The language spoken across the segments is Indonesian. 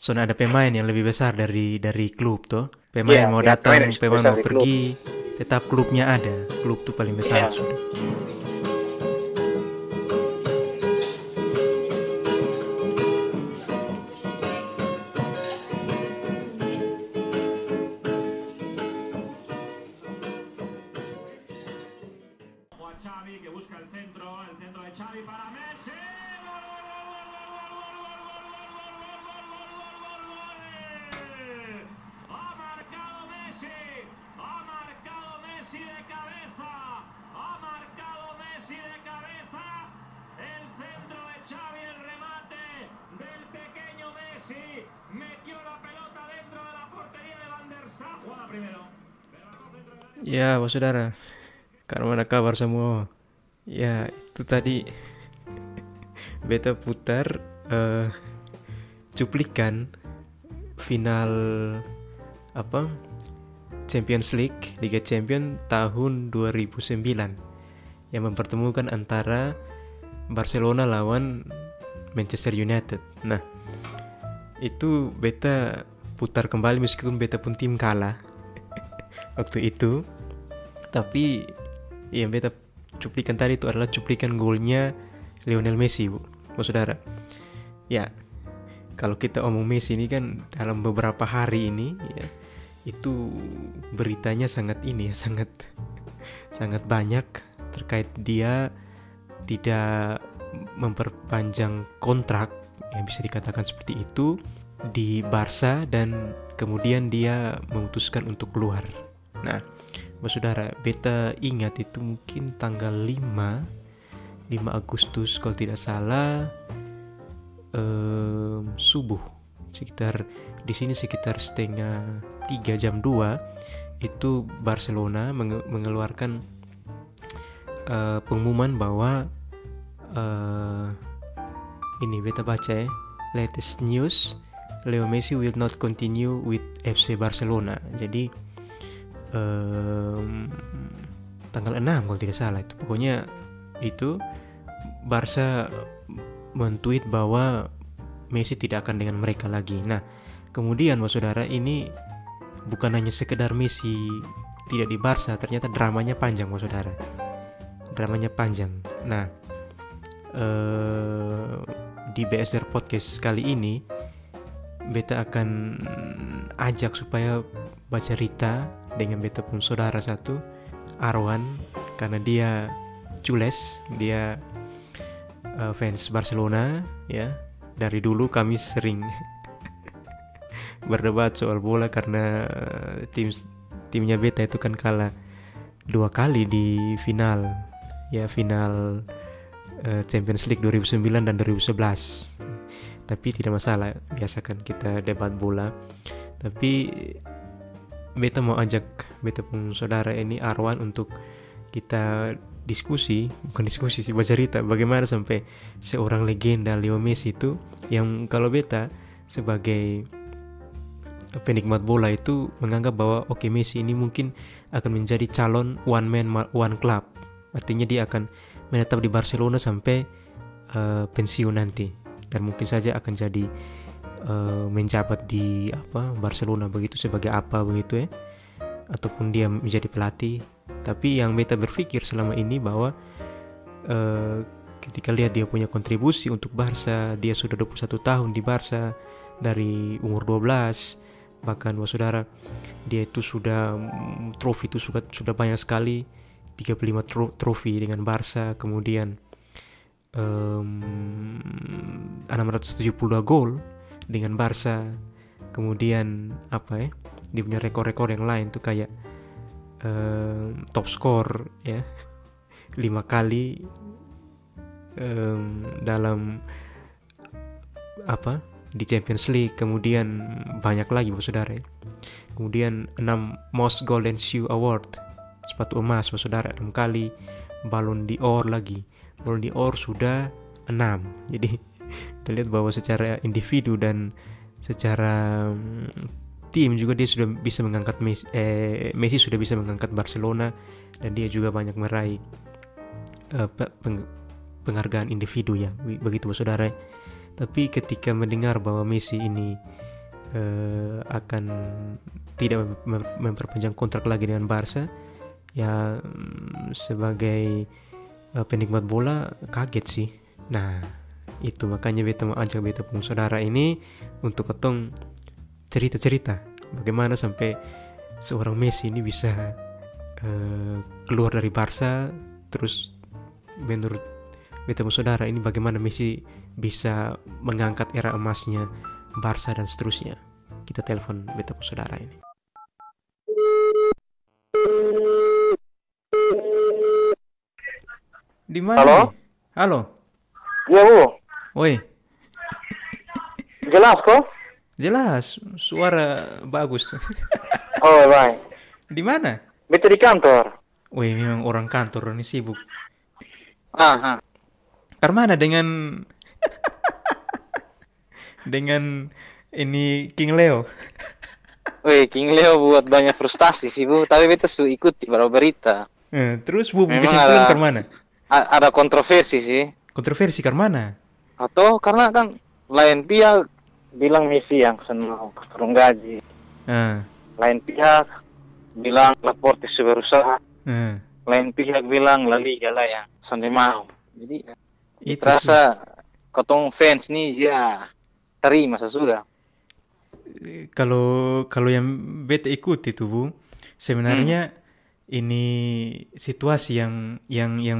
Soalnya ada pemain yang lebih besar dari klub tuh. Iya, Pemain mau ya pemain datang, yang pemain besar mau di klub. pergi, tetap klubnya ada. Klub tuh paling besar Iya. sudah. A Xavi que busca el centro de Xavi para Messi. Ha marcado Messi, ha marcado Messi de cabeza, ha marcado Messi de cabeza. El centro de Xavi, el remate del pequeño Messi, metió la pelota dentro de la portería de Van der Sar. Jugada primero. Ya, bos saudara. Mana kabar semua? Ya, itu tadi beta putar eh, cuplikan final apa? Champions League, Liga Champion tahun 2009 yang mempertemukan antara Barcelona lawan Manchester United. Nah, itu beta putar kembali meskipun beta pun tim kalah waktu itu. Tapi yang beta cuplikan tadi itu adalah cuplikan golnya Lionel Messi, bu saudara. Ya, kalau kita omong Messi ini kan dalam beberapa hari ini ya, itu beritanya sangat ini ya, sangat banyak terkait dia tidak memperpanjang kontrak, yang bisa dikatakan seperti itu, di Barca, dan kemudian dia memutuskan untuk keluar. Nah, saudara, beta ingat itu mungkin tanggal 5 Agustus kalau tidak salah, subuh, sekitar di sini sekitar setengah 3 jam 2 itu Barcelona mengeluarkan pengumuman bahwa ini beta baca ya, latest news, Leo Messi will not continue with FC Barcelona. Jadi tanggal 6 kalau tidak salah itu, pokoknya itu Barca men-tweet bahwa Messi tidak akan dengan mereka lagi. Nah, kemudian saudara, ini bukan hanya sekedar Messi tidak di Barca, ternyata dramanya panjang saudara. Dramanya panjang. Nah, di BSR Podcast kali ini beta akan ajak supaya baca cerita dengan beta pun saudara satu, Arwan, karena dia cules, dia fans Barcelona ya. Dari dulu kami sering berdebat soal bola karena timnya beta itu kan kalah 2 kali di final ya, final Champions League 2009 dan 2011. Tapi tidak masalah, biasa kan kita debat bola. Tapi beta mau ajak beta pun saudara ini Arwan untuk kita diskusi, bukan diskusi sih, baca cerita bagaimana sampai seorang legenda Leo Messi itu, yang kalau beta sebagai penikmat bola itu menganggap bahwa oke, Messi ini mungkin akan menjadi calon one man one club. Artinya dia akan menetap di Barcelona sampai pensiun nanti, dan mungkin saja akan jadi menjabat di Barcelona begitu, sebagai apa begitu ya, ataupun dia menjadi pelatih. Tapi yang beta berpikir selama ini bahwa ketika lihat dia punya kontribusi untuk Barca, dia sudah 21 tahun di Barca dari umur 12, bahkan saudara, dia itu sudah trofi itu sudah banyak sekali, 35 trofi dengan Barca, kemudian 672 gol dengan Barca, kemudian dia punya rekor-rekor yang lain tuh kayak top score ya 5 kali dalam di Champions League, kemudian banyak lagi saudara ya. Kemudian 6 most golden shoe award, sepatu emas saudara 6 kali, Ballon d'Or lagi, Ballon d'Or sudah 6. Jadi kita lihat bahwa secara individu dan secara tim juga dia sudah bisa mengangkat Messi sudah bisa mengangkat Barcelona, dan dia juga banyak meraih penghargaan individu ya, begitu saudara. Tapi ketika mendengar bahwa Messi ini akan tidak memperpanjang kontrak lagi dengan Barca. Ya sebagai penikmat bola kaget sih. Nah itu makanya beta mau ajak beta pun saudara ini untuk ketong cerita-cerita bagaimana sampai seorang Messi ini bisa keluar dari Barca. Terus menurut beta pun saudara ini bagaimana Messi bisa mengangkat era emasnya Barca dan seterusnya. Kita telepon beta pun saudara ini. Di mana? Halo? Nih? Halo. Iya, Bu. Woi, Jelas kok? jelas suara bagus. Oh, baik. Di mana? Beta di kantor. Woi, memang orang kantor ini sibuk. Aha. Karena dengan dengan ini King Leo. Wih, King Leo buat banyak frustasi sih, Bu. Tapi beta su ikuti beberapa berita. Terus bu Memang kesimpulan ada- karena Ada kontroversi sih. kontroversi karena Atau karena kan lain pihak bilang Messi yang senang turun gaji. Lain pihak bilang Laporte sudah berusaha. Lain pihak bilang La Liga lah yang sonde mau. Jadi itu terasa ketong fans nih ya terima sesudah. kalau yang beta ikuti tuh bu, sebenarnya ini situasi yang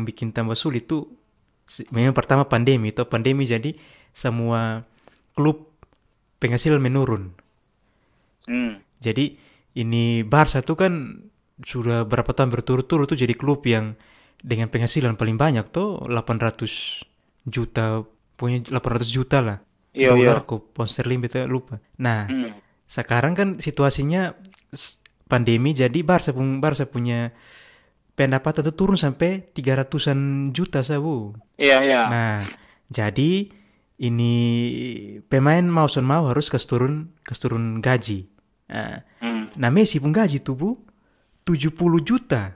bikin tambah sulit tuh memang pertama pandemi jadi semua klub penghasilan menurun. Jadi ini Barca tuh kan sudah berapa tahun berturut-turut tuh jadi klub yang dengan penghasilan paling banyak tuh 800 juta, pokoknya 800 juta lah. Iya, Dolar iya. kok, pound sterling beta lupa. Nah, Hmm. sekarang kan situasinya pandemi jadi Barca punya pendapatan tuh turun sampai 300-an juta sabu. Iya, iya. Nah, jadi ini pemain mau harus turun gaji. Nah, Messi pun gaji tuh bu 70 juta.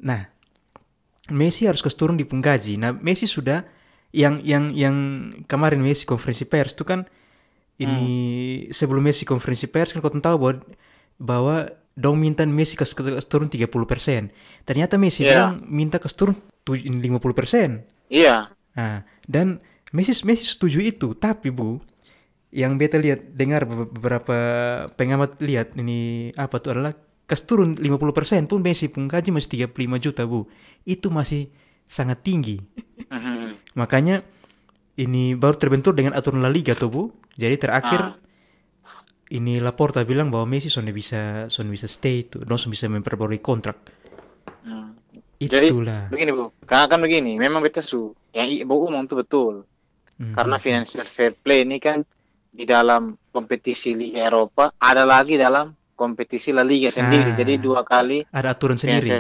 Nah, Messi harus turun di pun gaji. Nah, Messi sudah yang kemarin Messi konferensi pers itu kan ini sebelum Messi konferensi pers kan kau tahu bahwa dong minta Messi turun 30%. Ternyata Messi bilang minta turun 50%. Iya. Nah, dan Messi setuju itu, tapi bu, yang beta lihat dengar beberapa pengamat lihat ini apa tuh adalah turun 50% pun Messi pun gaji masih 35 juta bu. Itu masih sangat tinggi. Makanya ini baru terbentur dengan aturan La Liga tuh bu. Jadi terakhir ini Laporta bilang bahwa Messi sudah bisa stay itu, sudah bisa memperbarui kontrak. Jadi Itulah. begini Bu, karena kan begini, memang beta yang Bu umum itu betul. Karena financial fair play ini kan di dalam kompetisi Liga Eropa, ada lagi dalam kompetisi La Liga sendiri. Jadi dua kali ada aturan sendiri.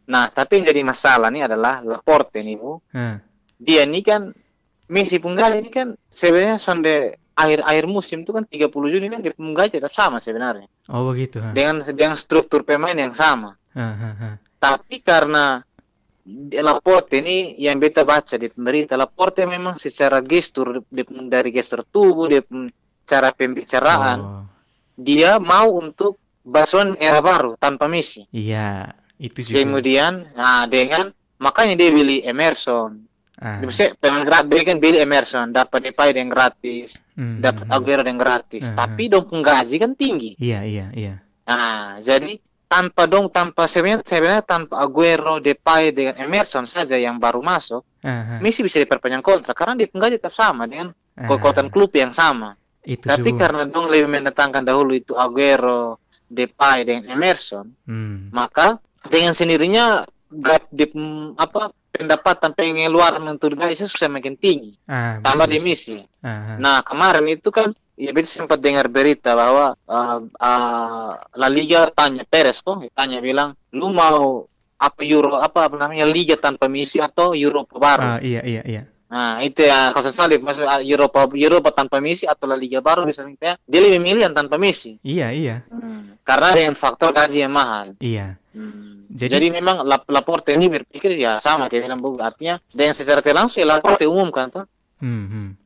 Nah, tapi yang jadi masalah nih adalah Laporte nih Bu. Dia ini kan Messi Punggali ini kan sebenarnya sonde akhir musim itu kan 30 Juni kan dia gaji tetap sama sebenarnya. Oh begitu. Dengan struktur pemain yang sama. Tapi karena Laporte ini yang beta baca di pemberita, Laporte memang secara gestur dari gestur tubuh, dia cara pembicaraan, dia mau untuk Barcelona era baru tanpa Messi. Iya, itu juga. Kemudian, dengan makanya dia beli Emerson. Bisa pemain gratis kan beli Emerson, dapat Depay yang gratis, dapat Aguero yang gratis. Tapi dong penggaji kan tinggi. Iya. Nah, jadi sebenarnya tanpa Aguero, Depay dengan Emerson saja yang baru masuk, Messi bisa diperpanjang kontrak karena dia penggaji tetap sama dengan kekuatan klub yang sama. Itu tapi karena dong lebih mendatangkan dahulu itu Aguero, Depay dengan Emerson, maka dengan sendirinya pendapatan pengeluaran untuk gaji susah makin tinggi. Tambah di Messi. Nah, kemarin itu kan ya beta sempat dengar berita bahwa La Liga tanya Perez bilang, "Lu mau namanya Liga tanpa Messi atau Eropa baru?" Iya. Nah, itu ya kalau salib maksud Eropa tanpa Messi atau La Liga baru misalnya. Dia lebih milih yang tanpa Messi. Iya. Karena dengan faktor gaji yang mahal. Iya. Jadi memang Laporte ini berpikir ya sama kayak bilang Bu, artinya dengan secara tidak langsung Laporte umumkan tuh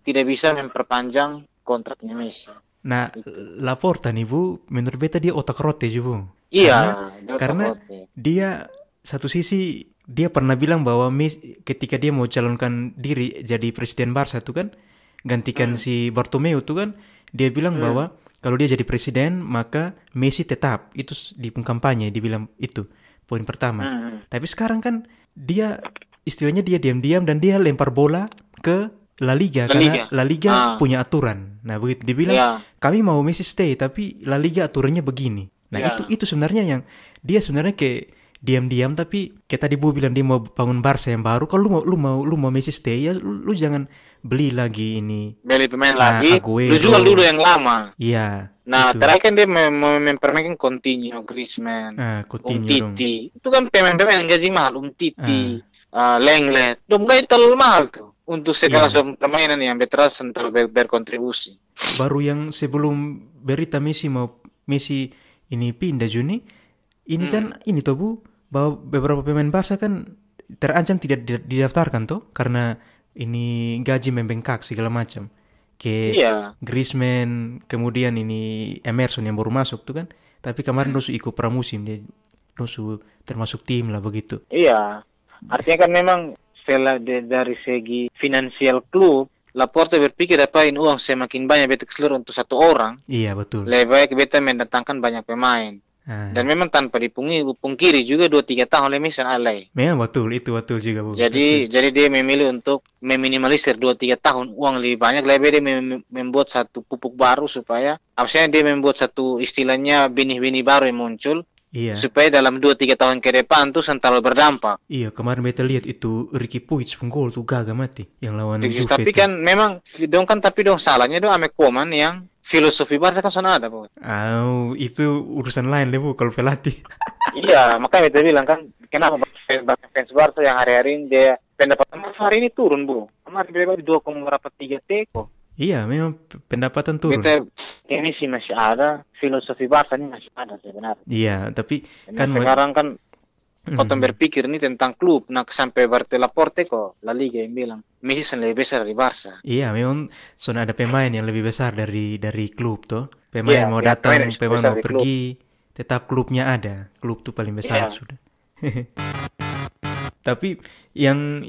tidak bisa memperpanjang kontraknya Messi. Nah, Laporta nih Bu, menurut beta dia otak rote juga Bu. Iya, Karena dia satu sisi dia pernah bilang bahwa ketika dia mau calonkan diri jadi presiden Barca tuh kan, gantikan si Bartomeu tuh kan, dia bilang bahwa kalau dia jadi presiden maka Messi tetap. Itu di kampanye dibilang itu poin pertama. Tapi sekarang kan dia istilahnya dia diam-diam dan dia lempar bola ke La Liga karena La Liga punya aturan. Nah, begitu dibilang kami mau Messi stay tapi La Liga aturannya begini. Nah, itu sebenarnya yang dia sebenarnya kayak diam-diam, tapi kayak tadi Bu bilang dia mau bangun Barca yang baru. Kalau lu mau Messi stay ya lu jangan beli lagi ini. Beli pemain lagi. Lu jual dulu yang lama. Iya. Nah, terakhir kan dia mempermainkan Coutinho, Griezmann, Umtiti. Itu kan pemain-pemain yang gaji mahal, Umtiti, Lenglet. Dong gak terlalu mahal tuh untuk segala permainan yang terasa berkontribusi. Baru yang sebelum berita Messi ini pindah Juni, ini kan ini tuh Bu, bahwa beberapa pemain Barca kan terancam tidak didaftarkan tuh karena ini gaji membengkak segala macam. Kayak Griezmann, kemudian ini Emerson yang baru masuk tuh kan. Tapi kemarin Dosu ikut pramusim, dia Dosu termasuk tim lah begitu. Iya, artinya kan memang dari segi finansial klub, Laporta berpikir apain uang semakin banyak beta keseluruh untuk satu orang. Iya betul. Lebih baik beta mendatangkan banyak pemain. Dan memang tanpa dipungkiri juga 2-3 tahun lebih alay. Memang betul, itu betul juga Bu. Jadi dia memilih untuk meminimalisir 2-3 tahun uang lebih banyak, lebih dia membuat satu pupuk baru supaya dia membuat satu istilahnya benih-benih baru yang muncul. Iya. Supaya dalam 2-3 tahun ke depan tuh selalu berdampak. Iya, kemarin beta lihat itu Ricky Puig penggol tuh gagal mati yang lawan Juve. Tapi kan memang tapi salahnya dong Ame Koeman yang filosofi Barca kan sana ada, Bu. Itu urusan lain deh Bu kalau pelatih. Iya, makanya beta bilang kan kenapa fans Barca yang hari-hari ini dia pendapatan hari ini turun, Bu. Kemarin berapa 2,3 teko. Iya, memang pendapatan turun. Ini sih masih ada, filosofi Barca ini masih ada sebenarnya. Iya, tapi kan sekarang kan Potong berpikir ini tentang klub. Nah, sampai Laporte kok La Liga yang bilang Messi lebih besar dari Barca. Iya, memang sudah ada pemain yang lebih besar dari klub tuh. Pemain mau datang, pemain mau pergi, tetap klubnya ada. Klub tuh paling besar sudah. Tapi yang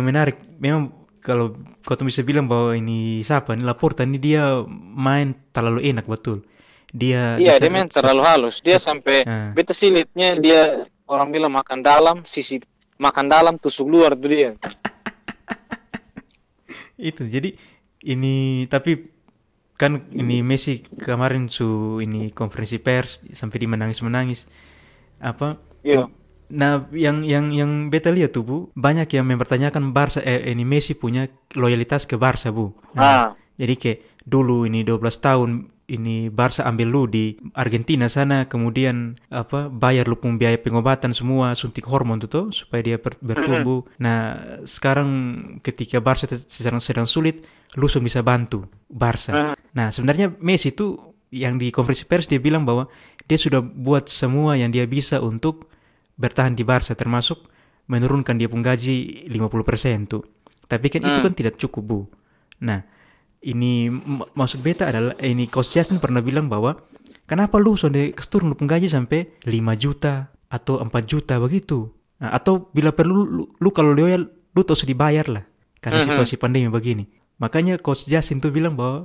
menarik memang. Kalau kau tuh bisa bilang bahwa ini siapa nih Laporta ini dia main terlalu enak betul. Dia main terlalu halus. Dia sampai beta silitnya dia orang bilang makan dalam tusuk luar tuh dia. Itu jadi ini tapi kan ini Messi kemarin ini konferensi pers sampai menangis apa? Iya. Nah, yang beta lihat tuh Bu, banyak yang mempertanyakan Barca ini Messi punya loyalitas ke Barca Bu. Jadi kayak dulu ini 12 tahun ini Barca ambil lu di Argentina sana, kemudian bayar lu pun biaya pengobatan semua, suntik hormon tuh supaya dia bertumbuh. Nah, sekarang ketika Barca sedang sulit, lu bisa bantu Barca. Nah, sebenarnya Messi tuh yang di konferensi pers dia bilang bahwa dia sudah buat semua yang dia bisa untuk bertahan di Barca, termasuk menurunkan dia pun gaji 50% tuh. Tapi kan itu kan tidak cukup Bu. Nah, ini maksud beta adalah ini Coach Justin pernah bilang bahwa kenapa lu sudah turun pun gaji sampai 5 juta atau 4 juta begitu. Nah, atau bila perlu lu kalau loyal lu harus dibayar lah karena situasi pandemi begini. Makanya Coach Justin tuh bilang bahwa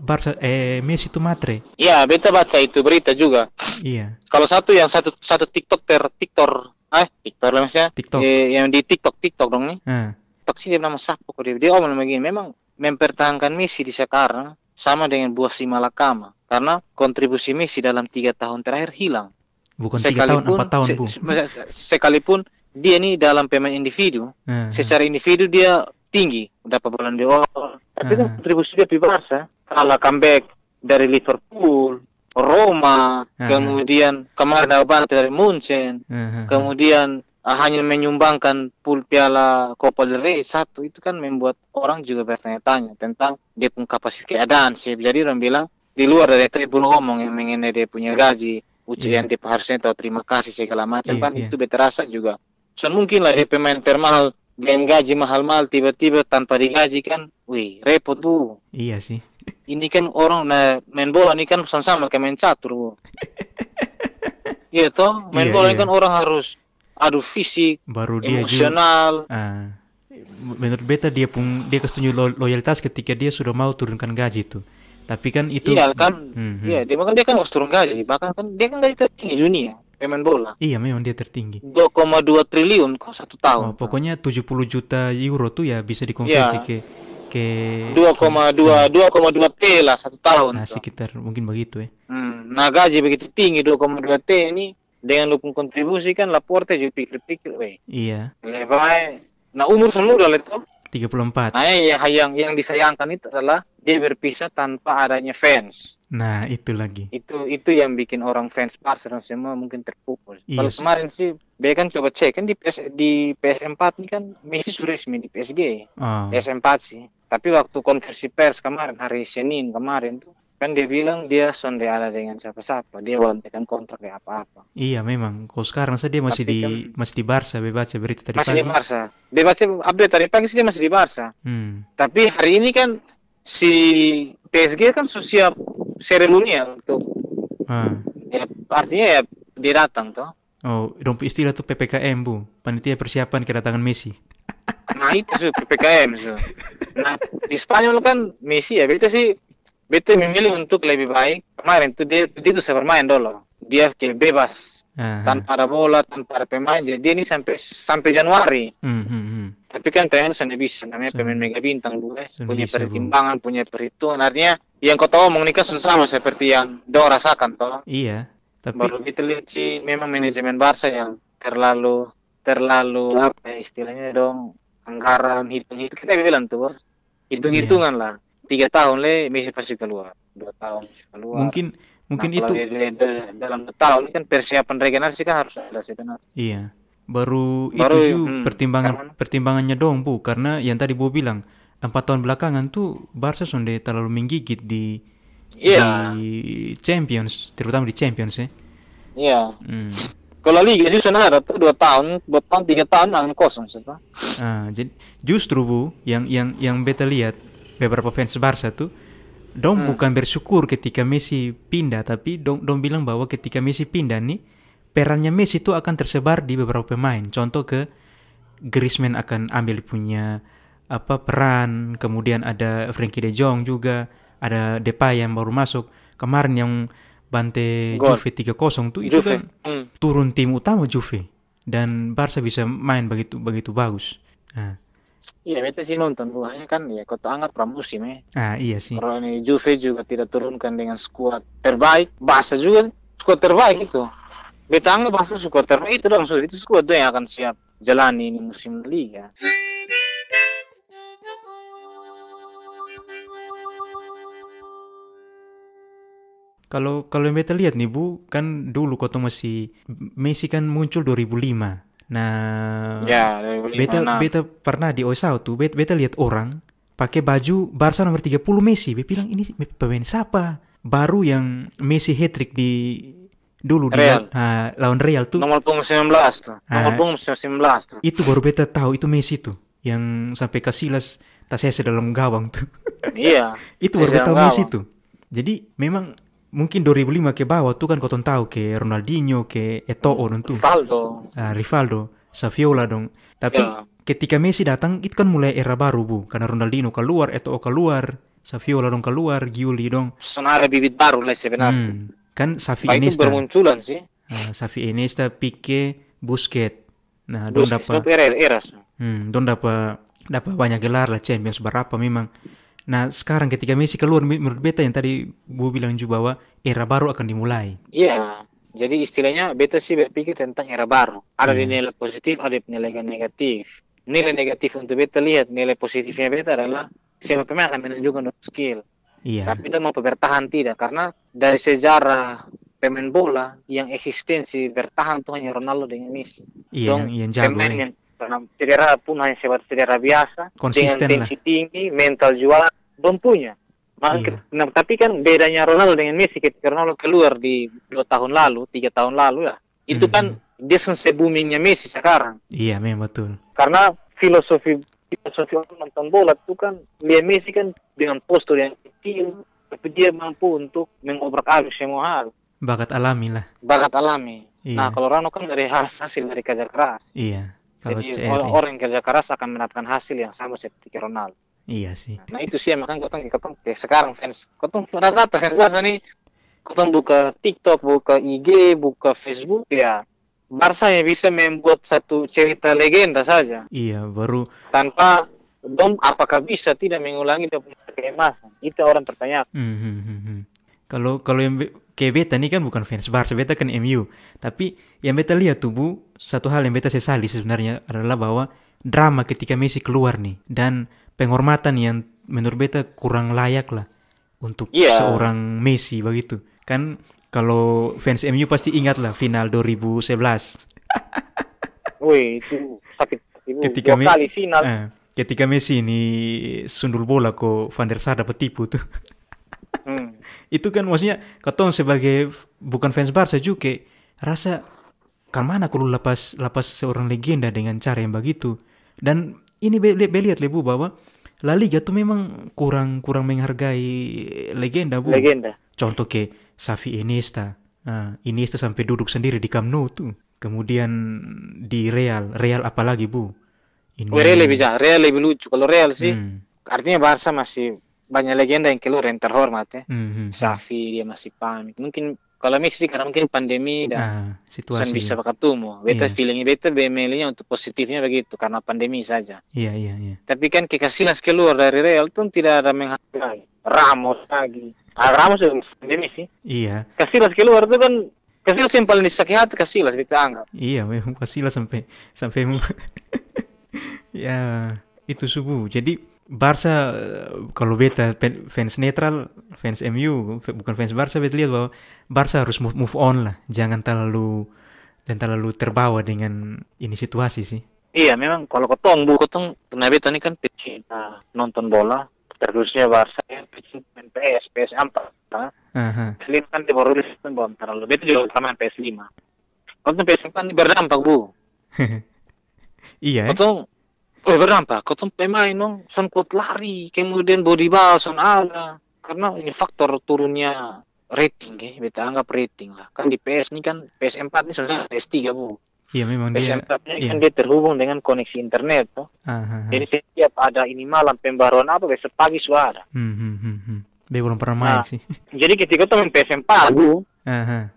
Messi itu matre. Iya, beta baca itu berita juga. Iya. Kalau satu TikTok lah maksudnya. TikTok. Yang di TikTok dong nih. TikTok sih dia nama Sapo kok dia omong begini. Memang mempertahankan Messi di sekarang sama dengan buah si malakama. Karena kontribusi Messi dalam 3 tahun terakhir hilang. Bukan 3 tahun, 4 tahun Bu. Sekalipun dia nih dalam pemain individu, secara individu dia tinggi, dapat Ballon d'Or. Tapi kontribusi dia di Barca, kalau comeback dari Liverpool, Roma, kemudian kemarin dari Munchen, kemudian hanya menyumbangkan piala Copa del Rey 1, itu kan membuat orang juga bertanya-tanya tentang dia punya kapasitas keadaan sih. Jadi orang bilang di luar dari itu belum ngomong yang mengenai dia punya gaji, ujian tipe harusnya tahu terima kasih segala macam kan itu terasa juga. So mungkin lah dia pemain termahal dengan gaji mahal-mahal tiba-tiba tanpa digaji kan, repot Bu. Iya sih. Ini kan orang main bola ini kan sama kayak main catur, Bu. Iya toh, main bola ini kan orang harus adu fisik, baru dia emosional. Menurut beta dia kasih tunjuk loyalitas ketika dia sudah mau turunkan gaji itu. Tapi kan itu iya kan, iya dia kan harus turun gaji, bahkan kan dia kan gaji tertinggi dunia pemain bola. Iya memang dia tertinggi. 2,2 triliun kok 1 tahun. Pokoknya 70 juta euro tuh ya bisa dikonversi ke 2,2 T lah 1 tahun. Nah, sekitar mungkin begitu ya. Nah gaji begitu tinggi 2,2 T ini dengan lu kontribusi kan Laporte juga pikir-pikir, iya. Nah umur muda itu 34. Nah yang disayangkan itu adalah dia berpisah tanpa adanya fans. Nah itu lagi. Itu yang bikin orang fans Barcelona semua mungkin terpukul. Iya. Kalau kemarin sih, dia kan coba cek kan di PS4 ini kan Messi sudah resmi di PSG. PS4 sih. Tapi waktu konversi pers kemarin hari Senin kemarin tuh kan dia bilang dia sonde ada dengan siapa-siapa, dia belum kontrak di apa-apa. Iya memang. Kalau sekarang dia masih di Barca, baca berita tadi masih pagi. Masih di Barca. Dia baca update tadi pagi sih dia masih di Barca. Tapi hari ini kan si PSG kan sudah siap seremonial untuk. Ya, artinya ya dia datang toh. Oh, dong istilah tuh PPKM, Bu. Panitia persiapan kedatangan Messi. Nah itu PPKM. Nah di Spanyol kan Messi ya beta memilih untuk lebih baik. Kemarin tuh dia tuh saya bermain dulu. Dia kayak bebas. Tanpa ada bola, tanpa ada pemain. Jadi dia ini sampai Januari. Tapi kan ternyata saya bisa. Namanya pemain mega bintang dulu. Punya pertimbangan, punya perhitungan. Artinya yang kau tahu omong nikah sama seperti yang Dora rasakan toh. Iya. Tapi baru kita lihat sih memang manajemen Barca yang terlalu apa ya istilahnya dong, anggaran hitung kita bilang tuh hitung-hitungan lah 3 tahun Messi pasti keluar, 2 tahun keluar. Mungkin itu dalam 2 tahun ini kan persiapan regenerasi kan harus ada sebenarnya. Iya. Baru itu juga pertimbangannya dong, Bu, karena yang tadi Bu bilang 4 tahun belakangan tuh Barca sudah terlalu menggigit di Champions, terutama di Champions ya. Iya. Kalau Liga sih sudah ada tuh 2 tahun, 3 tahun angin kosong setelah. Jadi justru Bu, yang beta lihat beberapa fans Barca tuh, dong bukan bersyukur ketika Messi pindah, tapi dong bilang bahwa ketika Messi pindah nih, perannya Messi itu akan tersebar di beberapa pemain. Contoh Griezmann akan ambil punya peran, kemudian ada Frenkie de Jong juga, ada Depay yang baru masuk. Kemarin yang bante Juve 3-0 tuh itu kan turun tim utama Juve dan Barca bisa main begitu bagus. Iya, beta sih nonton ruangnya kan ya kau anggap pramusim ya. Iya sih. Kalau ini Juve juga tidak turunkan dengan skuad terbaik, Barca juga skuad terbaik itu. Beta anggap Barca skuad terbaik itu langsung itu skuad tuh yang akan siap jalani ini musim Liga. Kalau yang beta lihat nih Bu, kan dulu kota masih Messi kan muncul 2005. Nah, ya, beta pernah di OSAU tuh, beta lihat orang pakai baju Barca nomor 30 Messi. Beta bilang ini pemain siapa? Baru yang Messi hat-trick dulu Real. Lawan Real tuh. Nomor punggung 19 tuh. Nomor punggung 19 tuh. Itu baru beta tahu itu Messi tuh, yang sampai Casillas tasnya dalam gawang tuh. Iya. Itu baru beta tahu Messi tuh. Jadi memang mungkin 2005 ke bawah tuh kan kau tahu ke Ronaldinho, ke Eto'o dong tuh. Rivaldo, Saviola dong. Tapi ketika Messi datang itu kan mulai era baru Bu, karena Ronaldinho keluar, Eto'o keluar, Saviola dong keluar, Giuli dong. Ada bibit baru lah sebenarnya. Kan Xavi Iniesta. Itu bermunculan sih. Xavi Iniesta, Pique, Busquets. Nah, don dapat banyak gelar lah, Champions berapa memang. Nah sekarang ketika Messi keluar, menurut beta yang tadi Bu bilang juga bahwa era baru akan dimulai. Iya, jadi istilahnya beta sih berpikir tentang era baru. Ada nilai positif, ada nilai negatif. Nilai negatif untuk beta lihat, nilai positifnya beta adalah siapa pemain akan menunjukkan skill. Iya. Tapi dia mau bertahan tidak, karena dari sejarah pemain bola yang eksistensi bertahan tuh hanya Ronaldo dengan Messi. Iya, yang jago pemain yang cedera pun hanya sebuah cedera biasa, konsisten dengan tensi tinggi, mental juara belum punya. Tapi kan bedanya Ronaldo dengan Messi ketika Ronaldo keluar di 2 tahun lalu, 3 tahun lalu lah, itu kan dia selesai boomingnya Messi sekarang. Iya, memang betul. Karena filosofi Filosofi orang nonton bola itu kan, Lionel Messi kan dengan postur yang kecil, tapi dia mampu untuk mengobrak-abrik semua hal. Bakat alami lah. Bakat alami. Iya. Nah, kalau Rano kan dari hasil dari kerja keras. Iya. Kalau Jadi CR, orang yang kerja keras akan mendapatkan hasil yang sama seperti Ronaldo. iya sih. Nah itu sih makanya kotong sekarang fans, kotong rata-rata fans Barca nih, kotong buka TikTok, buka IG, buka Facebook ya. Barca yang bisa membuat satu cerita legenda saja. Iya, baru Tanpa apakah bisa tidak mengulangi dia punya keemasan? Itu orang bertanya. Kalau yang kayak beta nih kan bukan fans Barca, beta kan MU. Tapi yang beta lihat tuh Bu, satu hal yang beta sesali sebenarnya adalah bahwa drama ketika Messi keluar nih dan penghormatan yang menurut beta kurang layak lah untuk seorang Messi begitu. Kan kalau fans MU pasti ingat lah final 2011. Wih, itu sakit hati Bu. Ketika 2 kali final. Ketika Messi ini sundul bola kok Van der Sar dapat tipu tuh. Itu kan maksudnya ketong sebagai bukan fans Barca juga rasa kan mana kalau lapas seorang legenda dengan cara yang begitu. Dan ini lihat Lebu bahwa La Liga tuh memang kurang menghargai legenda Bu. Legenda. Contoh ke Xavi Iniesta. Iniesta sampai duduk sendiri di Camp Nou tuh. Kemudian di Real apalagi Bu. Real lebih lucu. Kalau Real sih artinya Barca masih banyak legenda yang keluar yang terhormat ya. Xavi dia masih pamit. Mungkin kalau Messi karena mungkin pandemi dan situasi bisa ketemu. Beta feelingnya beta BML-nya untuk positifnya begitu karena pandemi saja. Iya. Tapi kan Casillas keluar dari Real tuh tidak ada menghargai. Ramos lagi. Ramos juga pandemi sih. Iya. Casillas keluar tuh kan Casillas yang paling disakiti hati Casillas kita anggap. Iya, memang Casillas sampai ya itu subuh. Jadi Barca kalau beta fans netral, fans MU bukan fans Barca, beta lihat bahwa Barca harus move on lah, jangan terlalu terbawa dengan ini situasi sih. Iya, memang kalau kotong beta ini kan pecinta nonton bola, terkhususnya Barca ya, pecinta main PS4. PS5 kan dia baru rilis kan belum terlalu. Beta juga main PS5. Kotong PS5 kan berdampak Bu. Iya. Berdampak. Kotong pemain dong, sempat lari, kemudian body balson ada. Karena ini faktor turunnya rating ya, beta anggap rating lah. Kan di PS ini kan PS4 ini sudah PS3 Bu. Iya memang PS4 ini kan dia terhubung dengan koneksi internet tuh. Jadi setiap ada ini malam pembaruan apa besok pagi sudah ada. Dia belum pernah main sih. Jadi ketika kita main PS4 Bu,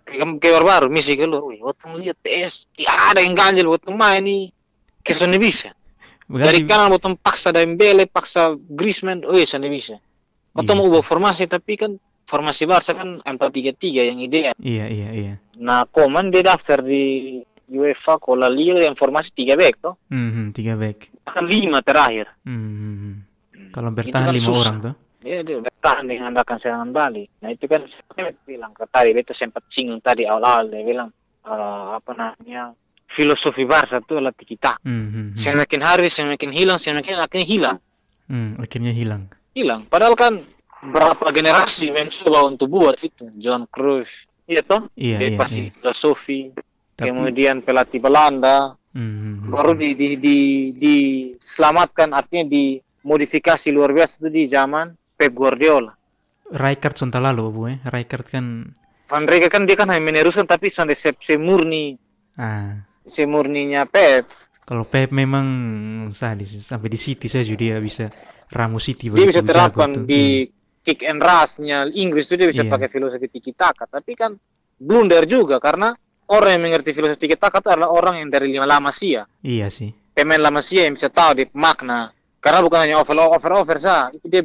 kayak baru misi keluar, waktu lihat PS, ada yang ganjil waktu main nih, kesana bisa. Dari kanan waktu paksa Dembele, paksa Griezmann, sana bisa. Waktu mau ubah formasi tapi kan formasi Barca kan 4-3-3 yang ideal. Iya. Nah, Koeman dia daftar di UEFA La Liga yang formasi 3 back toh. 3 back. Bahkan 5 terakhir. Kalau bertahan kan 5 orang tuh. Iya, dia bertahan dengan adakan serangan balik. Nah, itu kan saya bilang ke tadi, itu sempat singgung tadi awal-awal dia bilang filosofi Barca itu adalah tiki-taka. Semakin hari semakin hilang, akhirnya hilang. Akhirnya hilang. Padahal kan berapa generasi mencoba untuk buat itu. Johan Cruyff, iya toh? Iya. Pasti filosofi. Kemudian pelatih Belanda. Baru diselamatkan, artinya dimodifikasi luar biasa itu di zaman Pep Guardiola. Rijkaard sonta lalu Bu Rijkaard kan. Van Rijkaard kan dia kan hanya meneruskan tapi sampai semurni. Semurninya Pep. Kalau Pep memang sampai di City saja dia bisa ramu City. Dia bisa terapkan di kick and rush-nya Inggris itu dia bisa pakai filosofi tiki-taka. Tapi kan blunder juga karena orang yang mengerti filosofi tiki-taka itu adalah orang yang dari La Masia. Iya sih. Pemain La Masia yang bisa tahu di makna. Karena bukan hanya over saja. Itu dia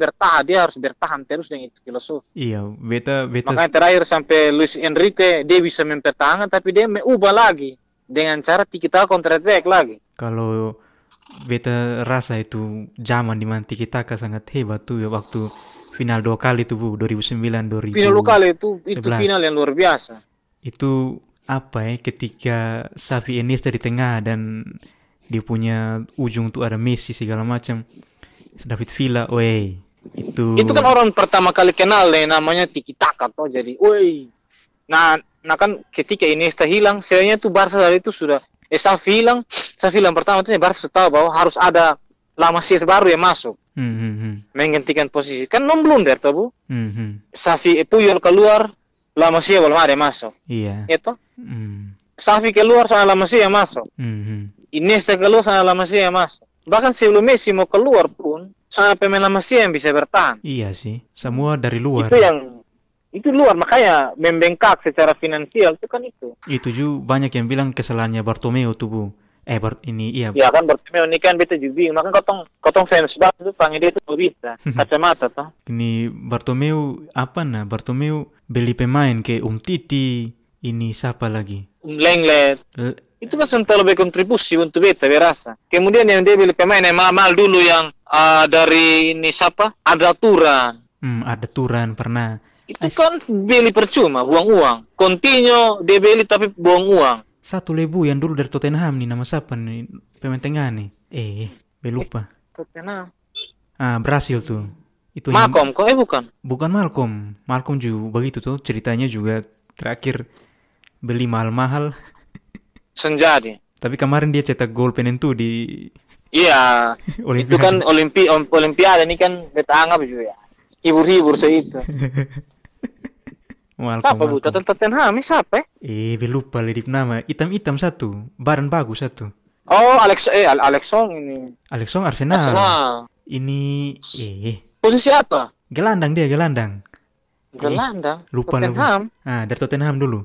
harus bertahan terus dengan itu filosofi. Iya, beta. Makanya terakhir sampai Luis Enrique dia bisa mempertahankan tapi dia mengubah lagi. Dengan cara tiki-taka counter attack lagi. Kalau beta rasa itu zaman dimana tiki-taka sangat hebat tuh ya, waktu final 2 kali tuh Bu, 2009 2011. Final 2 kali itu final yang luar biasa. Itu apa ya, ketika Xavi Iniesta di tengah dan dia punya ujung tuh ada Messi segala macam. David Villa, itu kan orang pertama kali kenal namanya tiki-taka toh, jadi Nah kan ketika Iniesta hilang, sebenarnya tuh Barca dari itu sudah Xavi hilang pertama itu Barca tahu bahwa harus ada La Masia baru yang masuk. Menggantikan posisi. Kan non blunder toh, Bu. Xavi Puyol keluar, La Masia belum ada yang masuk. Iya. Itu. Xavi keluar sama La Masia yang masuk. Iniesta keluar sama La Masia yang masuk. Bahkan sebelum Messi mau keluar pun, sama pemain La Masia yang bisa bertahan. Iya sih. Semua dari luar. Itu luar, makanya membengkak secara finansial itu kan itu. Itu juga banyak yang bilang kesalahannya Bartomeu tuh, Bu. Ini iya. Ya kan Bartomeu ini kan beta juga bingung. Makanya kotong fans banget tuh panggil dia tuh bisa kacamata tuh. Ini Bartomeu Bartomeu beli pemain ke Umtiti, ini siapa lagi? Lenglet. Itu kan terlalu berkontribusi untuk beta berasa. Kemudian yang dia beli pemain yang mahal dulu yang dari ini siapa? Ada Turan. Ada Turan pernah. Itu kan beli percuma, buang uang. Coutinho dia beli tapi buang uang. Satu lebu yang dulu dari Tottenham nih, nama siapa nih? Pemain tengah nih. Lupa. Tottenham. Berhasil tuh. Itu Malcolm, kok bukan? Bukan Malcolm. Malcolm juga begitu tuh. Ceritanya juga terakhir beli mahal-mahal. Senjadi. Tapi kemarin dia cetak gol penentu di Iya. Itu kan Olimpiade ini kan beta anggap juga ya. Hibur-hibur itu. Siapa Bu? Tottenham ini siapa? Lupa lirip nama. Hitam-hitam satu, badan bagus satu. Oh, Alexson ini. Alexson Arsenal. Ini posisi apa? Gelandang dia, gelandang. Lupa Tottenham. Dari Tottenham dulu.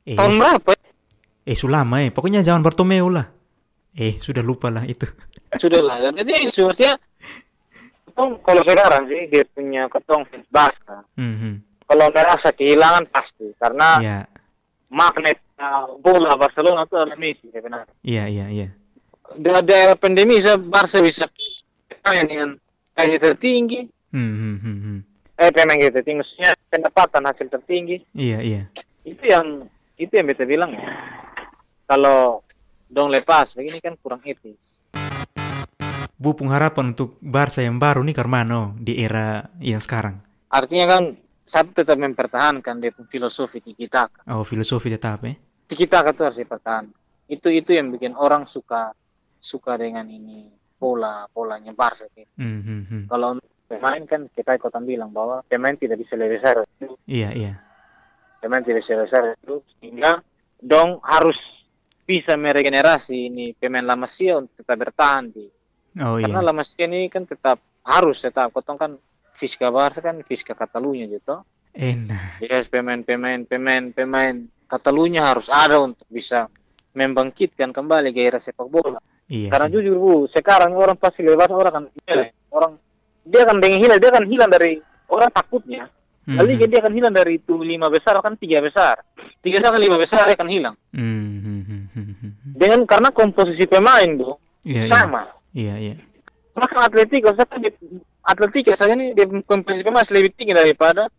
Tahun berapa? Sulama pokoknya zaman Bartomeu lah. Sudah lupa lah itu. Sudah lah. Jadi sepertinya kalau sekarang sih dia punya ketong fans Barca. Kalau merasa kehilangan pasti karena magnet bola Barcelona itu adalah Messi sebenarnya. Iya. Di daerah pandemi Barca bisa main dengan gaji tertinggi. Pemain gaji tertinggi, maksudnya pendapatan hasil tertinggi. Iya. Itu yang bisa bilang ya. Kalau dong lepas begini kan kurang etis. Bu, pengharapan untuk Barca yang baru nih Karmano di era yang sekarang. Artinya kan satu tetap mempertahankan dia filosofi tiki-taka. Filosofi tetap Tiki-taka itu harus dipertahankan. Itu yang bikin orang suka dengan ini polanya Barca. Kalau pemain kan kita ikutan bilang bahwa pemain tidak bisa lebih besar. Iya. Pemain tidak bisa besar itu sehingga dong harus bisa meregenerasi ini pemain La Masia untuk tetap bertahan karena La Masia ini kan tetap kotong kan Fisika Barca kan Fisika Catalunya gitu. Jadi pemain Catalunya harus ada untuk bisa membangkitkan kembali gairah sepak bola. Karena jujur Bu, sekarang orang pasti lepas orang dia akan hilang dari orang takutnya. Lalu dia akan hilang dari itu 5 besar akan 3 besar. 3 besar kan 5 besar dia akan hilang. Karena komposisi pemain Bu sama. Iya. Maka Atletico saja nih dia komposisi pemain lebih tinggi daripada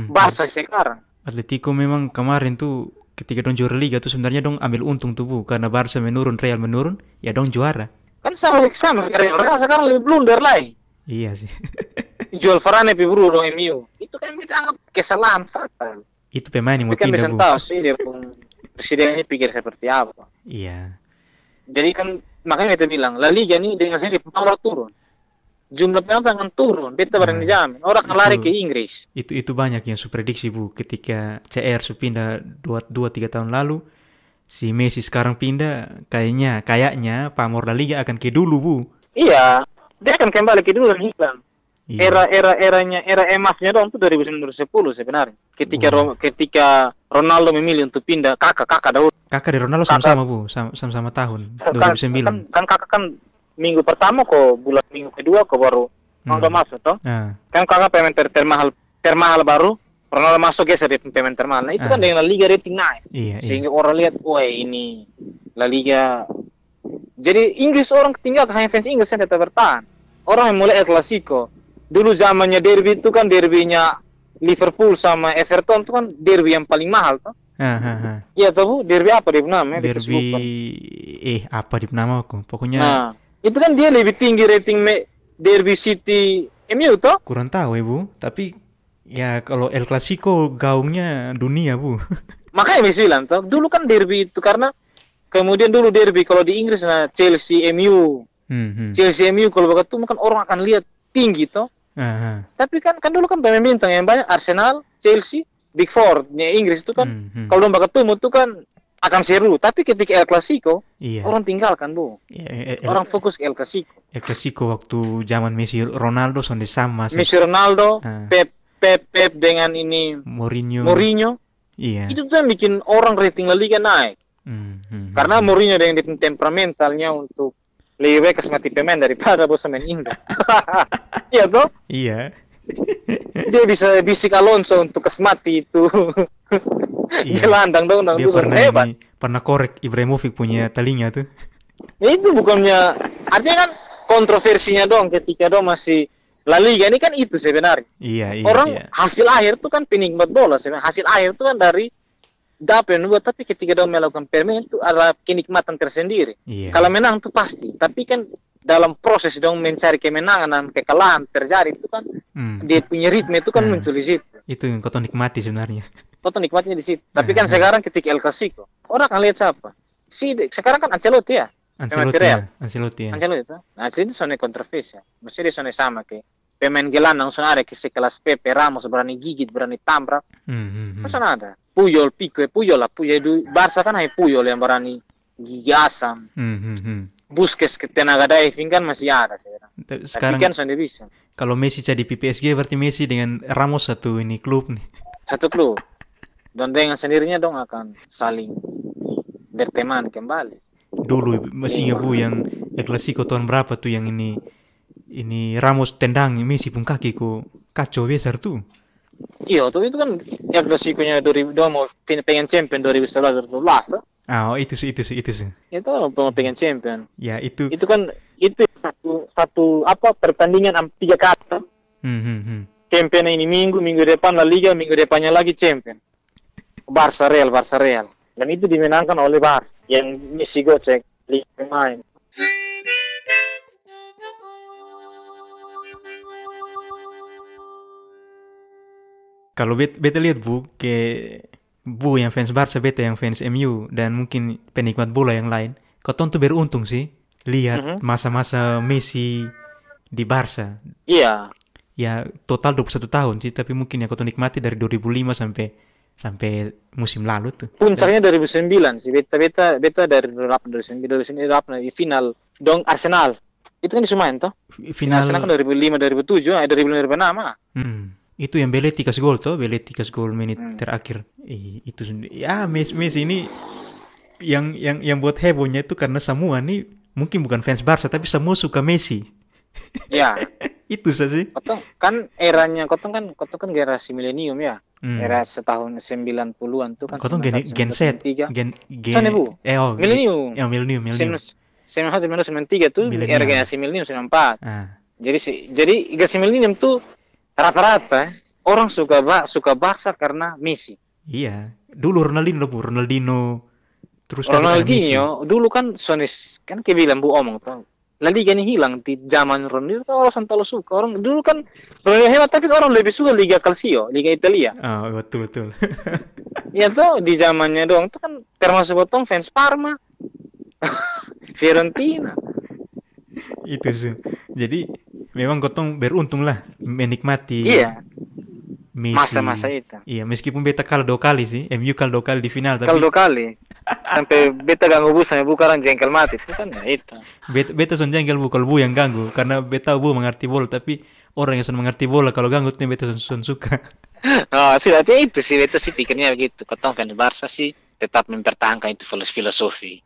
Barca sekarang. Atletico memang kemarin tuh ketika dong juara liga tuh sebenarnya dong ambil untung tuh Bu, karena Barca menurun, Real menurun, ya dong juara. Kan sama Real sekarang lebih blunder lagi. Iya sih. Jual Varane Pibru dong MU. Itu kan kita anggap kesalahan fatal. Itu pemain yang mau pindah, Bu. Kan bisa tahu sih dia pun presiden ini pikir seperti apa. Iya. Jadi kan makanya kita bilang La Liga ini dengan sendiri power turun. Jumlah penonton akan turun, beta barang dijamin. Orang akan lari ke Inggris. Itu banyak yang suprediksi Bu, ketika CR pindah 2-3 tahun lalu, si Messi sekarang pindah, kayaknya pamor La Liga akan ke dulu Bu. Iya, dia akan kembali ke dulu dan hilang. Era emasnya dong itu 2010 sebenarnya. Ketika Ronaldo memilih untuk pindah, kakak dahulu. Kakak di Ronaldo sama-sama Bu, sama-sama tahun 2009. Kan kakak kan minggu pertama bulan minggu kedua baru Ronaldo masuk toh. Kan kakak pemain termahal baru, Ronaldo masuk geser di pemain termahal. Nah, itu kan dengan La Liga rating naik. Sehingga orang lihat, wah ini La Liga. Jadi Inggris orang tinggal hanya fans Inggris yang tetap bertahan. Orang yang mulai El Clasico. Dulu zamannya derby itu kan derbynya Liverpool sama Everton itu kan derby yang paling mahal toh. Iya tahu derby apa dia namanya? Derby apa dia nama aku? Pokoknya itu kan dia lebih tinggi rating derby City MU toh? Kurang tahu Bu, tapi ya kalau El Clasico gaungnya dunia Bu. Makanya Messi bilang toh, dulu kan derby itu karena kemudian dulu derby kalau di Inggris Chelsea MU Chelsea MU kalau ketemu kan orang akan lihat tinggi toh. Tapi kan dulu kan pemain bintang yang banyak Arsenal, Chelsea, Big Four-nya Inggris itu kan kalau domba ketemu itu kan akan seru. Tapi ketika El Clasico, orang tinggalkan bu. Orang fokus ke El Clasico. El Clasico waktu zaman Messi Ronaldo sonde sama. Messi Ronaldo, Pep dengan ini Mourinho. Iya. Itu tuh yang bikin orang rating La Liga naik. Karena Mourinho dengan temperamentalnya untuk lebih baik kasih pemain daripada bos main Inggris. Iya toh? Iya. Dia bisa bisik Alonso untuk kasih itu. Gelandang dong, dia pernah korek Ibrahimovic punya telinga tuh. Ya itu bukannya, artinya kan kontroversinya dong ketika dong masih La Liga ini kan itu sebenarnya. Iya. Orang hasil akhir tuh kan penikmat bola sebenarnya. Hasil akhir tuh kan dari dapat buat, tapi ketika dong melakukan permainan itu adalah kenikmatan tersendiri. Iya. Kalau menang tuh pasti, tapi kan dalam proses dong mencari kemenangan dan kekalahan terjadi itu kan dia punya ritme itu kan muncul di situ. Itu yang kau nikmati sebenarnya. Kau nikmatnya di situ. Tapi kan sekarang ketika El Clasico, orang akan lihat siapa? Sekarang kan Ancelotti ya. Ancelotti ya. Ancelotti itu. Nah, itu soalnya kontroversial. Maksudnya dia soalnya sama kayak pemain gelandang soalnya ada sekelas Pepe, Ramos berani gigit, berani tabrak. Masa ada? Puyol, Pico, Puyol lah. Puyol Barca kan hanya Puyol yang berani gigi asam. Busquets tenaga diving kan masih ada sekarang. Tapi kan soalnya bisa. Kalau Messi jadi PSG berarti Messi dengan Ramos satu ini klub nih. Satu klub. Dan dengan sendirinya dong akan saling berteman kembali. Dulu masih ingat bu yang El Clasico tahun berapa tuh yang ini Ramos tendang Messi pun kaki ku kacau besar tuh. Iya tuh itu kan El Clasico-nya 2002 mau pengen champion 2011 tuh. Oh itu sih. Itu mau pengen champion. Ya itu. Itu kan satu pertandingan 3 kata. Champion ini minggu depan La Liga, minggu depannya lagi champion. Barca Real. Dan itu dimenangkan oleh Barca yang Messi gocek 5 pemain. Kalau beta lihat bu yang fans Barca, beta yang fans MU dan mungkin penikmat bola yang lain, kau tuh beruntung sih lihat masa-masa Messi di Barca. Iya. Ya total 21 tahun sih, tapi mungkin ya kau nikmati dari 2005 sampai musim lalu tuh. Puncaknya 2009 sih. Beta dari 2008 di final dong Arsenal. Itu kan disumain toh. Final Arsenal kan 2005 2007, 2006 Itu yang Belletti kasih gol menit terakhir. Itu ya Messi ini yang buat hebohnya itu karena semua nih mungkin bukan fans Barca tapi semua suka Messi. Ya. Itu saja. Kotong kan eranya kotong kan generasi milenium ya. Era setahun 90-an tuh kan. Kotong gen Z. Sana bu. Milenium. Ya milenium. 1993 tuh era generasi milenium 94. Jadi generasi milenium tuh rata-rata orang suka Barca karena Messi. Iya. Dulu Ronaldinho. Terus Ronaldinho dulu kan Sonis kan kayak bilang bu omong tuh. La Liga ini hilang di zaman Ronaldinho kan orang selalu suka. Orang dulu kan Ronaldinho hebat tapi orang lebih suka Liga Calcio, Liga Italia. Betul. Ya tuh di zamannya doang itu kan termasuk potong fans Parma, Fiorentina. Itu sih. Jadi memang Gotong beruntung lah menikmati Messi. Masa-masa itu. Iya, meskipun beta kalah 2 kali sih, MU kalah 2 kali di final. Kalah 2 kali. Sampai beta ganggu bu sampai bu karang jengkel mati itu kan itu. Beta son jengkel bu kalau bu yang ganggu karena beta bu mengerti bola tapi orang yang son mengerti bola kalau ganggu tuh beta son suka. Sih berarti itu sih beta sih pikirnya begitu. Ketong fans Barca sih tetap mempertahankan itu filosofi.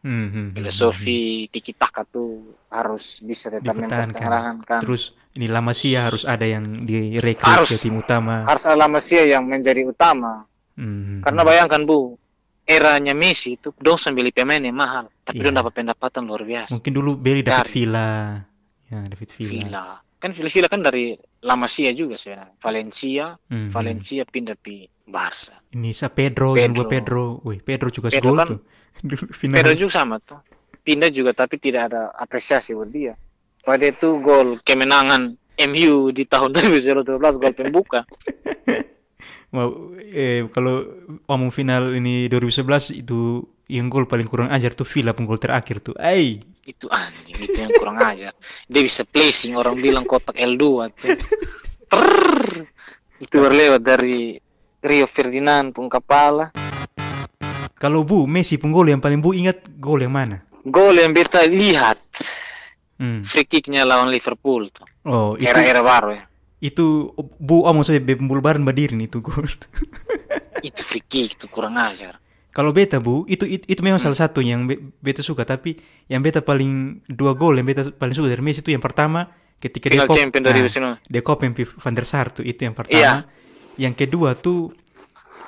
Filosofi tiki taka tuh harus bisa tetap mempertahankan. Terus ini La Masia harus ada yang direkrut ke tim utama. Harus ada La Masia yang menjadi utama. Karena bayangkan bu, eranya Messi itu dong beli pemain yang mahal, tapi dong dapat pendapatan luar biasa. Mungkin dulu beli David Villa. Ya, David Villa. Kan Villa kan dari La Masia juga sebenarnya. Valencia pindah ke Barca. Ini Pedro. Wih, Pedro juga gol kan, tuh. Pedro juga sama tuh. Pindah juga tapi tidak ada apresiasi buat dia. Pada itu gol kemenangan MU di tahun 2012 gol pembuka. Kalau omong final ini 2011 itu yang gol paling kurang ajar tuh Villa penggol terakhir tuh. Itu anjing, itu yang kurang ajar. Dia bisa placing, orang bilang kotak L2 tuh. Itu berlewat dari Rio Ferdinand pun kepala. Kalau Bu Messi pun gol yang paling Bu ingat gol yang mana? Gol yang beta lihat free kicknya lawan Liverpool tuh. Oh, itu Era-era baru ya. itu Bu mau saya bembulbaran badirin itu gol. Itu free kick tuh kurang ajar. Kalau beta Bu, itu memang salah satu yang beta suka, tapi yang beta paling dua gol yang beta paling suka dari Messi itu yang pertama ketika Final champion 2019. dia Kopen van der Sar tuh, itu yang pertama. Iya. Yang kedua tuh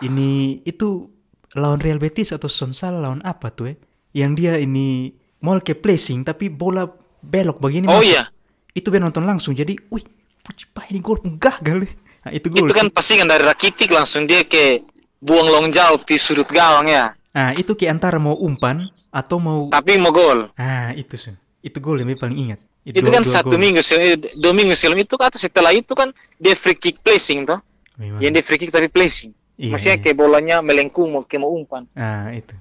ini itu lawan Real Betis atau Sonsal lawan apa tuh Yang dia ini mau ke placing tapi bola belok begini. Oh masuk. iya. Itu ben nonton langsung jadi, wih, pucipa ini gol pun gagal. Nah, itu gol. Itu kan pasingan dari Rakitic langsung dia ke buang long jauh di sudut gawang ya. Nah, itu ke antara mau umpan atau mau Tapi mau gol. Ah, itu sih. Itu gol yang paling ingat. Itu kan dua minggu sebelum itu atau setelah itu kan dia free kick placing toh. Memang. Yang dia free kick tapi placing. Iya, Maksudnya kayak bolanya melengkung mau umpan. Ah, itu.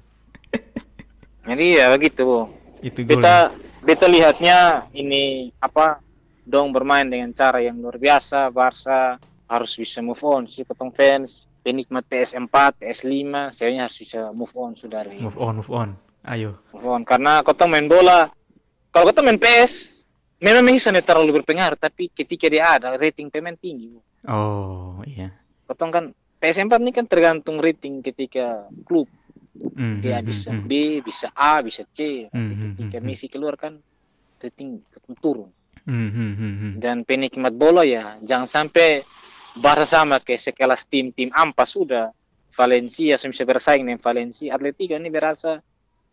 Jadi ya begitu, Bu. Itu gol. Beta lihatnya ini apa dong bermain dengan cara yang luar biasa. Barca harus bisa move on sih potong fans, penikmat PS4, PS5, saya harus bisa move on sudah dari Move on. Ayo. move on karena kota main bola. Kalau kota main PS memang bisa terlalu berpengaruh, tapi ketika dia ada rating pemain tinggi, Bu. Oh, iya. Kota kan PS4 ini kan tergantung rating ketika klub. Dia bisa B, bisa A, bisa C. Ketika Messi keluar kan rating turun. Dan penikmat bola ya jangan sampai Barca sama kayak sekelas tim ampas sudah. Valencia bisa bersaing dengan Valencia. Atletico ini berasa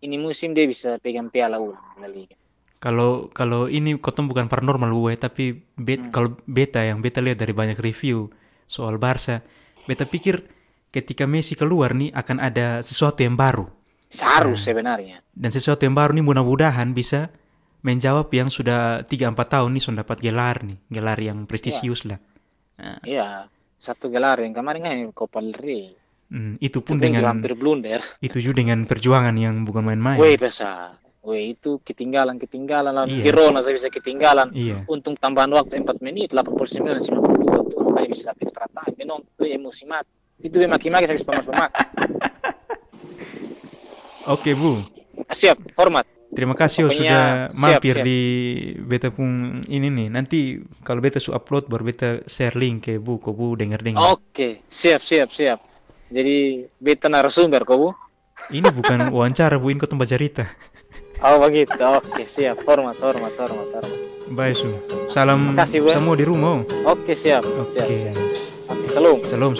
ini musim dia bisa pegang piala ulang La Liga. Kalau ini Kotom bukan paranormal gue, tapi kalau beta lihat dari banyak review soal Barca, beta pikir ketika Messi keluar nih akan ada sesuatu yang baru. Seharus sebenarnya. Dan sesuatu yang baru nih mudah-mudahan bisa menjawab yang sudah 3-4 tahun nih sudah dapat gelar yang prestisius lah. Iya, satu gelar yang kemarin kan Copa del Rey. Itu pun Itu dengan hampir blunder. Itu juga dengan perjuangan yang bukan main-main. Itu ketinggalan lawan Girona saya bisa ketinggalan. Iya. Untung tambahan waktu 4 menit 89 92 tuh makanya bisa dapat extra time. Memang itu emosi mati. Itu dia maki-maki saya bisa pemak-pemak. Oke, Bu. Siap, hormat. Terima kasih sudah mampir di beta pun ini nih. Nanti kalau beta upload baru beta share link ke Bu, kok Bu dengar-dengar. Oke, siap. Jadi beta narasumber kok Bu. Ini bukan wawancara Bu, ini kau tempat cerita. Oh begitu, oke siap. Hormat. Baik Su. Salam makasih, Bu. semua di rumah. Oke siap. Oke. Oke, salam. Salam.